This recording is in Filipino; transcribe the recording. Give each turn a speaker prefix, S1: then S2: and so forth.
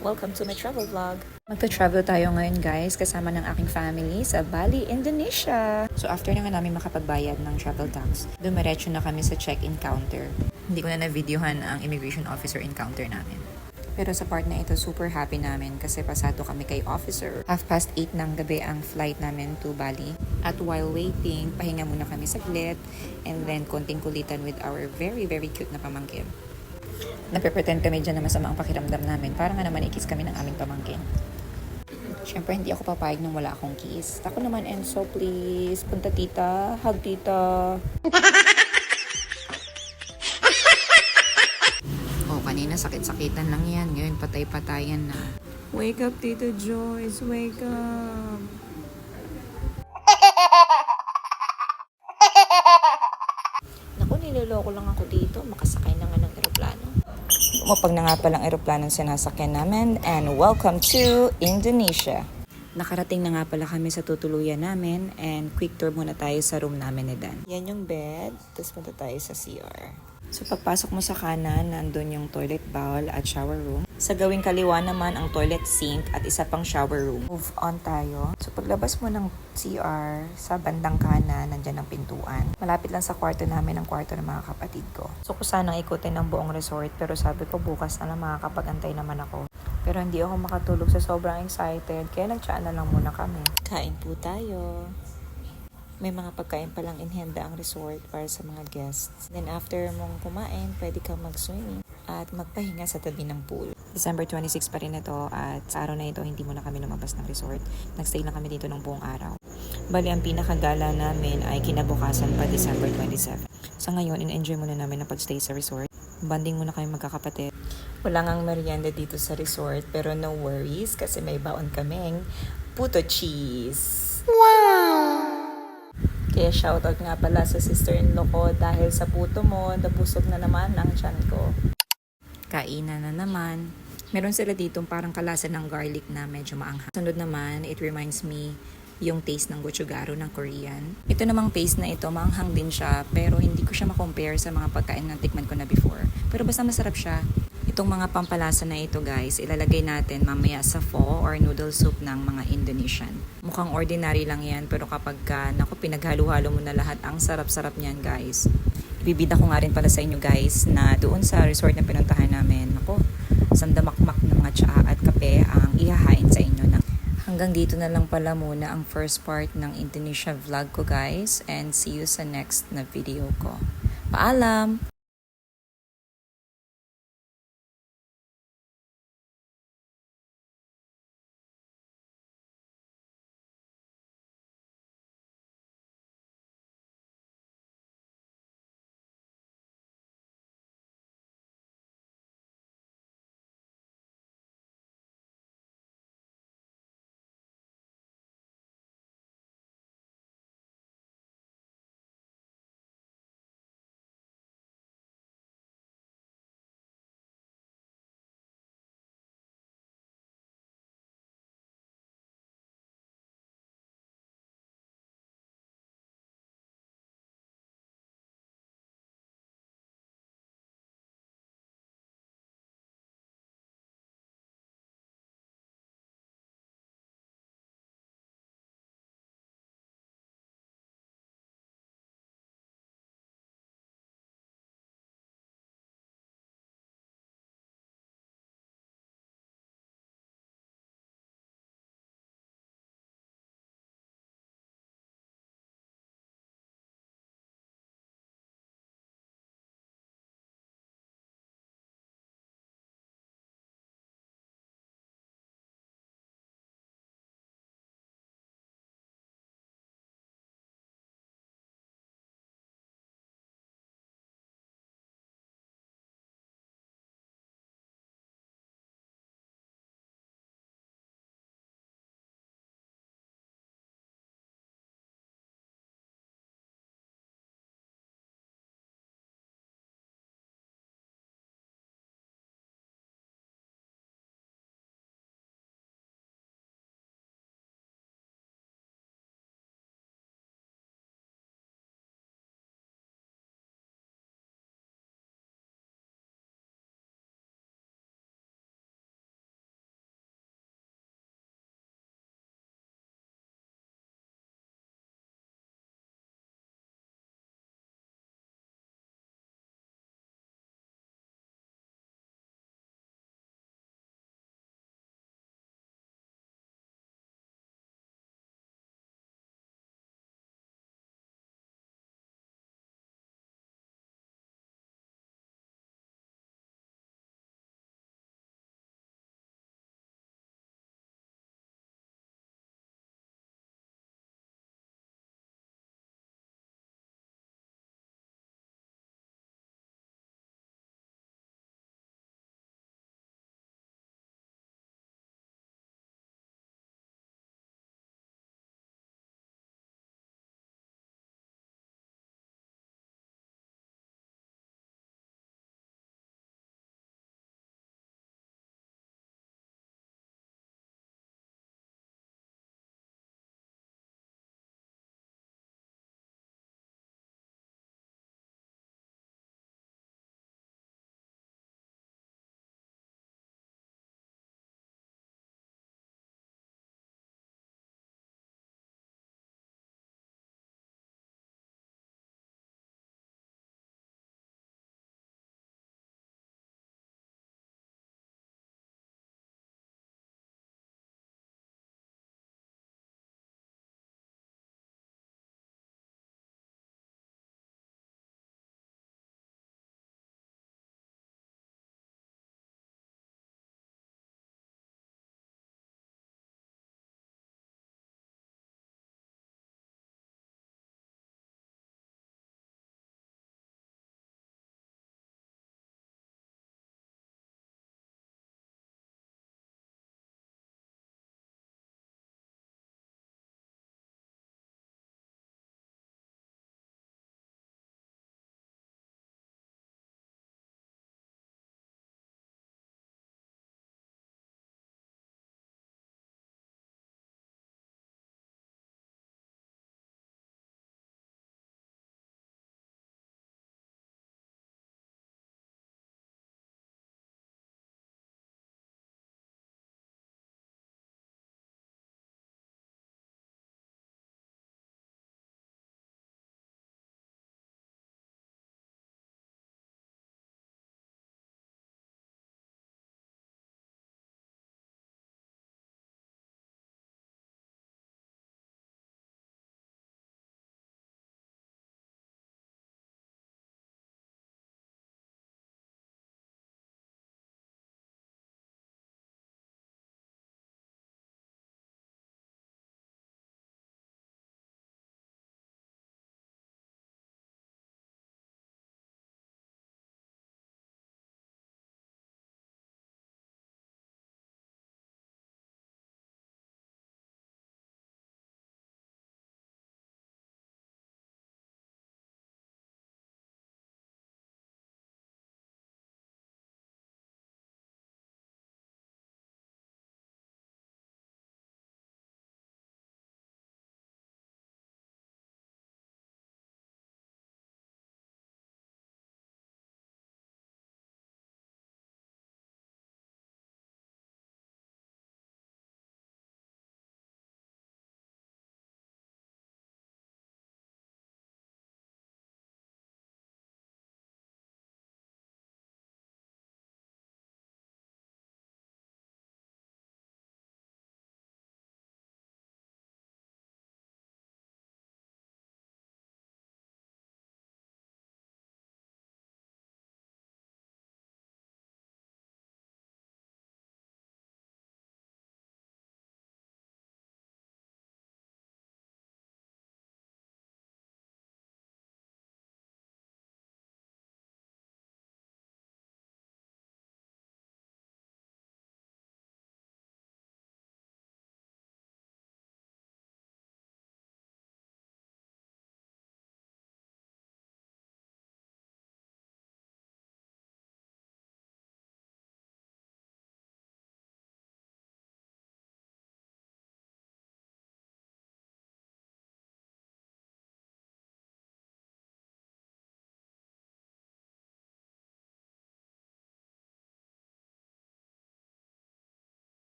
S1: Welcome to my travel vlog. Magta-travel tayo ngayon guys kasama ng aking family sa Bali, Indonesia. So after na nga namin makapagbayad ng travel tax, dumiretso na kami sa check-in counter. Hindi ko na na-videohan ang immigration officer encounter namin. Pero sa part na ito, super happy namin kasi pasado kami kay officer. 8:30 ng gabi ang flight namin to Bali. At while waiting, pahinga muna kami saglit and then konting kulitan with our very cute na pamangkin. Nagpe-pretend kami dyan na masama ang pakiramdam namin. Para nga naman ikis kami ng aming pamangkin. Siyempre, hindi ako papayag nung wala akong kiss. Ako naman, Enzo, please. Punta tita. Hug tita. Oh, kanina sakit-sakitan lang yan. Ngayon, patay-patayan na. Wake up, Tita Joyce. Wake up. Naku, niloloko lang ako dito. Makasakay na nga ng eroplano. Umapag na nga palang eroplanong sinasakyan namin and welcome to Indonesia. Nakarating na nga pala kami sa tutuluyan namin and quick tour muna tayo sa room namin ni Dan. Yan yung bed, tapos punta tayo sa CR. So pagpasok mo sa kanan, nandun yung toilet bowl at shower room. Sa gawing kaliwa naman ang toilet sink at isa pang shower room. Move on tayo. So paglabas mo ng CR, sa bandang kanan, nandyan ang pintuan. Malapit lang sa kwarto namin ang kwarto ng mga kapatid ko. So ko sanang ikutin ang buong resort pero sabi ko bukas na lang makakapag-antay naman ako. Pero hindi ako makatulog sa sobrang excited kaya nagtsaan na lang muna kami. Kain po tayo. May mga pagkain palang inhanda ang resort para sa mga guests. Then after mong kumain, pwede kang mag-swimming at magpahinga sa tabi ng pool. December 26 pa rin ito at sa araw na ito hindi muna kami lumabas ng resort. Nagstay lang kami dito ng buong araw. Bali ang pinakagala namin ay kinabukasan pa December 27. Sa ngayon, in-enjoy muna namin ang pagstay sa resort. Banding muna kami magkakapatid. Wala ngang merienda dito sa resort pero no worries kasi may baon kaming puto cheese. Wow! Kaya shoutout nga pala sa sister-in-law ko dahil sa puto mo, nabusog na naman ang tiyan ko. Kainan na naman. Meron sila ditong parang kalasan ng garlic na medyo maanghang. Sunod naman, it reminds me yung taste ng gochugaru ng Korean. Ito namang paste na ito, maanghang din siya pero hindi ko siya makompare sa mga pagkain na tikman ko na before. Pero basta masarap siya. Itong mga pampalasa na ito guys, ilalagay natin mamaya sa pho or noodle soup ng mga Indonesian. Mukhang ordinary lang yan pero kapag pinaghalo-halo mo na lahat, ang sarap-sarap niyan guys. Ibibida ko nga rin pala sa inyo guys na doon sa resort na pinuntahan namin, sandamakmak ng mga tsaa at kape ang ihahain sa inyo. Hanggang dito na lang pala muna ang first part ng Indonesia vlog ko guys and see you sa next na video ko. Paalam!